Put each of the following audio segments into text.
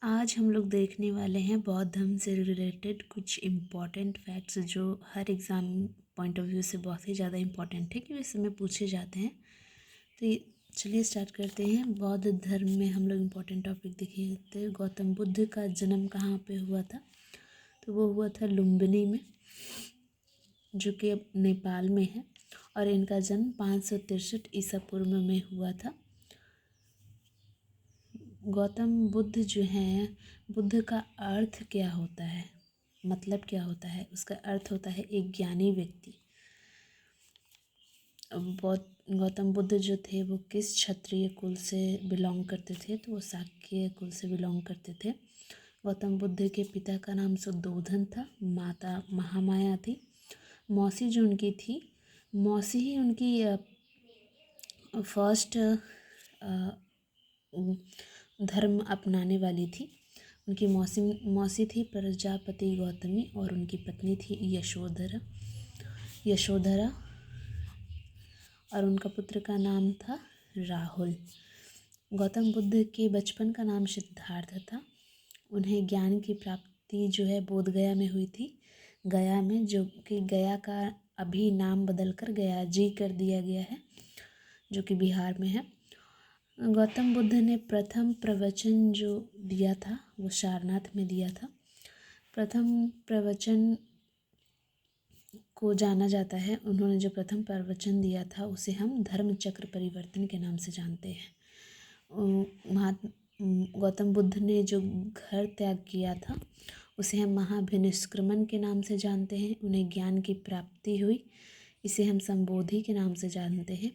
आज हम लोग देखने वाले हैं बौद्ध धर्म से रिलेटेड कुछ इम्पॉर्टेंट फैक्ट्स जो हर एग्ज़ाम पॉइंट ऑफ व्यू से बहुत ही ज़्यादा इम्पॉर्टेंट है कि इस समय पूछे जाते हैं। तो चलिए स्टार्ट करते हैं। बौद्ध धर्म में हम लोग इम्पॉर्टेंट टॉपिक देखे थे। गौतम बुद्ध का जन्म कहाँ पे हुआ था? तो वो हुआ था लुम्बिनी में, जो कि अब नेपाल में है, और इनका जन्म 563 ईसा पूर्व में हुआ था। गौतम बुद्ध जो हैं, बुद्ध का अर्थ क्या होता है, मतलब क्या होता है? उसका अर्थ होता है एक ज्ञानी व्यक्ति। गौतम बुद्ध जो थे वो किस क्षत्रिय कुल से बिलोंग करते थे? तो वो शाक्य कुल से बिलोंग करते थे। गौतम बुद्ध के पिता का नाम सुद्धोधन था, माता महामाया थी। मौसी जो उनकी थी, मौसी ही उनकी फर्स्ट धर्म अपनाने वाली थी। उनकी मौसी थी प्रजापति गौतमी, और उनकी पत्नी थी यशोधरा, और उनका पुत्र का नाम था राहुल। गौतम बुद्ध के बचपन का नाम सिद्धार्थ था। उन्हें ज्ञान की प्राप्ति जो है बोधगया में हुई थी, गया में, जो कि गया का अभी नाम बदलकर गया जी कर दिया गया है, जो कि बिहार में है। गौतम बुद्ध ने प्रथम प्रवचन जो दिया था वो सारनाथ में दिया था। प्रथम प्रवचन को जाना जाता है, उन्होंने जो प्रथम प्रवचन दिया था उसे हम धर्म चक्र परिवर्तन के नाम से जानते हैं। गौतम बुद्ध ने जो घर त्याग किया था उसे हम महाभिनिष्क्रमण के नाम से जानते हैं। उन्हें ज्ञान की प्राप्ति हुई, इसे हम संबोधि के नाम से जानते हैं।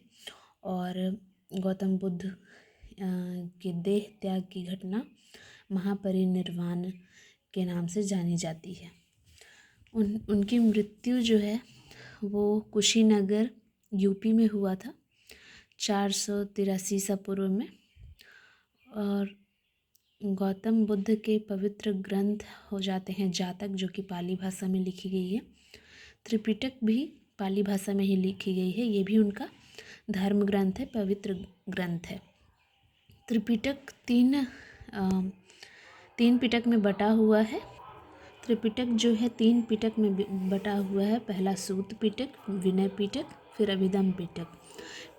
और गौतम बुद्ध के देह त्याग की घटना महापरिनिर्वाण के नाम से जानी जाती है। उनकी मृत्यु जो है वो कुशीनगर यूपी में हुआ था 483 ईसा पूर्व में। और गौतम बुद्ध के पवित्र ग्रंथ हो जाते हैं जातक, जो कि पाली भाषा में लिखी गई है। त्रिपिटक भी पाली भाषा में ही लिखी गई है, ये भी उनका धर्म ग्रंथ है, पवित्र ग्रंथ है। त्रिपिटक तीन पिटक में बटा हुआ है। त्रिपिटक जो है 3 पिटक में बटा हुआ है। पहला सूत पिटक, विनय पिटक, फिर अभिधम पिटक।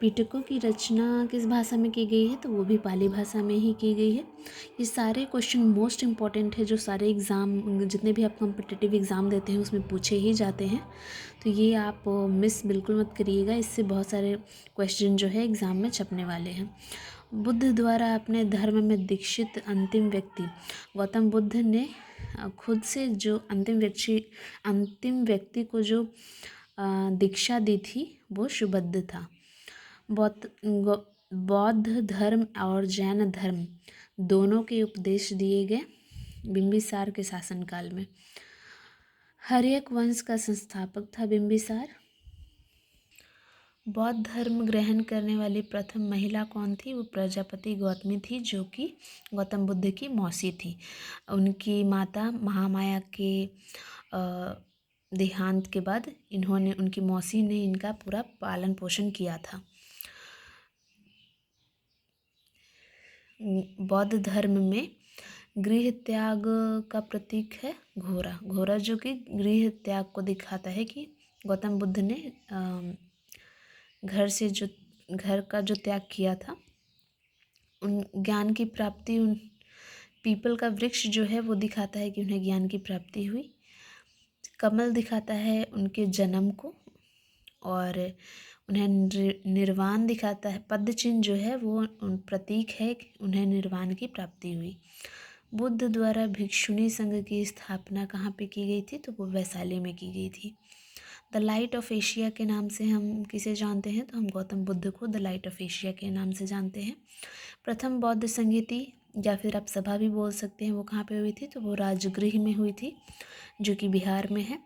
पिटकों की रचना किस भाषा में की गई है? तो वो भी पाली भाषा में ही की गई है। ये सारे क्वेश्चन मोस्ट इम्पॉर्टेंट है, जो सारे एग्ज़ाम, जितने भी आप कॉम्पिटिटिव एग्ज़ाम देते हैं उसमें पूछे ही जाते हैं। तो ये आप मिस बिल्कुल मत करिएगा, इससे बहुत सारे क्वेश्चन जो है एग्ज़ाम में छपने वाले हैं। बुद्ध द्वारा अपने धर्म में दीक्षित अंतिम व्यक्ति, गौतम बुद्ध ने खुद से जो अंतिम व्यक्ति को जो दीक्षा दी थी वो सुबुद्ध था। बौद्ध धर्म और जैन धर्म दोनों के उपदेश दिए गए बिंबिसार के शासनकाल में। हर्यक वंश का संस्थापक था बिंबिसार। बौद्ध धर्म ग्रहण करने वाली प्रथम महिला कौन थी? वो प्रजापति गौतमी थी, जो कि गौतम बुद्ध की मौसी थी। उनकी माता महामाया के देहांत के बाद उनकी मौसी ने इनका पूरा पालन पोषण किया था। बौद्ध धर्म में गृह त्याग का प्रतीक है घोड़ा। घोड़ा जो कि गृह त्याग को दिखाता है कि गौतम बुद्ध ने घर का जो त्याग किया था। उन ज्ञान की प्राप्ति, उन पीपल का वृक्ष जो है वो दिखाता है कि उन्हें ज्ञान की प्राप्ति हुई। कमल दिखाता है उनके जन्म को, और उन्हें निर्वाण दिखाता है। पद्म चिन्ह जो है वो प्रतीक है कि उन्हें निर्वाण की प्राप्ति हुई। बुद्ध द्वारा भिक्षुणी संघ की स्थापना कहाँ पे की गई थी? तो वो वैशाली में की गई थी। द लाइट ऑफ एशिया के नाम से हम किसे जानते हैं? तो हम गौतम बुद्ध को द लाइट ऑफ एशिया के नाम से जानते हैं। प्रथम बौद्ध संगीति, या फिर आप सभा भी बोल सकते हैं, वो कहाँ पे हुई थी? तो वो राजगृह में हुई थी, जो कि बिहार में है।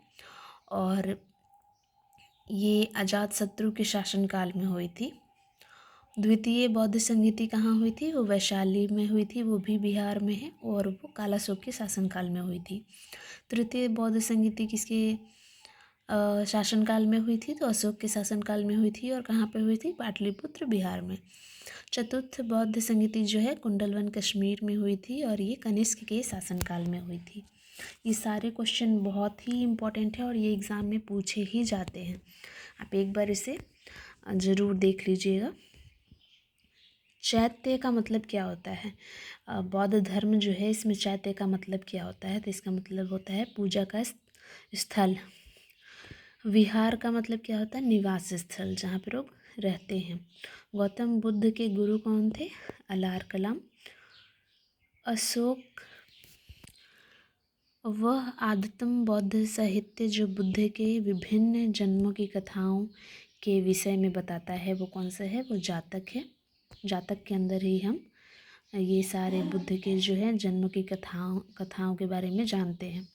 और ये अजातशत्रु के शासनकाल में हुई थी। द्वितीय बौद्ध संगीति कहाँ हुई थी? वो वैशाली में हुई थी, वो भी बिहार में है, और वो कालाशोक के शासनकाल में हुई थी। तृतीय बौद्ध संगीति किसके शासनकाल में हुई थी? तो अशोक के शासनकाल में हुई थी। और कहाँ पे हुई थी? पाटलिपुत्र, बिहार में। चतुर्थ बौद्ध संगति जो है कुंडलवन कश्मीर में हुई थी और ये कनिष्क के शासनकाल में हुई थी। ये सारे क्वेश्चन बहुत ही इम्पोर्टेंट है और ये एग्ज़ाम में पूछे ही जाते हैं। आप एक बार इसे ज़रूर देख लीजिएगा। चैत्य का मतलब क्या होता है? बौद्ध धर्म जो है इसमें चैत्य का मतलब क्या होता है? तो इसका मतलब होता है पूजा का स्थल। विहार का मतलब क्या होता है? निवास स्थल, जहाँ पर लोग रहते हैं। गौतम बुद्ध के गुरु कौन थे? अलार कलाम। अशोक वह आद्यतम बौद्ध साहित्य जो बुद्ध के विभिन्न जन्मों की कथाओं के विषय में बताता है, वो कौन सा है? वो जातक है। जातक के अंदर ही हम ये सारे बुद्ध के जो है जन्म की कथाओं के बारे में जानते हैं।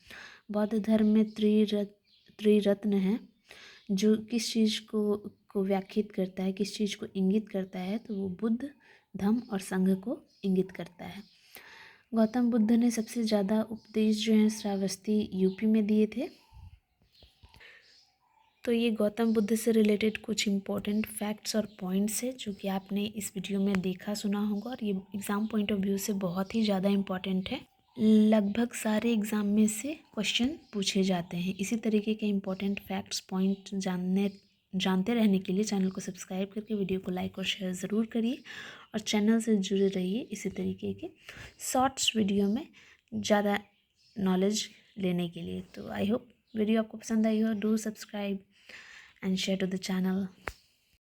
बौद्ध धर्म में त्रिरत्न है जो किस चीज़ को व्याख्यात करता है, किस चीज़ को इंगित करता है? तो वो बुद्ध, धम्म और संघ को इंगित करता है। गौतम बुद्ध ने सबसे ज़्यादा उपदेश जो हैं श्रावस्ती यूपी में दिए थे। तो ये गौतम बुद्ध से रिलेटेड कुछ इम्पोर्टेंट फैक्ट्स और पॉइंट्स है जो कि आपने इस वीडियो में देखा सुना होगा और ये एग्ज़ाम पॉइंट ऑफ व्यू से बहुत ही ज़्यादा इम्पॉर्टेंट है। लगभग सारे एग्ज़ाम में से क्वेश्चन पूछे जाते हैं। इसी तरीके के इम्पोर्टेंट फैक्ट्स पॉइंट जानते रहने के लिए चैनल को सब्सक्राइब करके वीडियो को लाइक और शेयर ज़रूर करिए और चैनल से जुड़े रहिए इसी तरीके के शॉर्ट्स वीडियो में ज़्यादा नॉलेज लेने के लिए। तो आई होप वीडियो आपको पसंद आई हो। Do subscribe and share to the channel.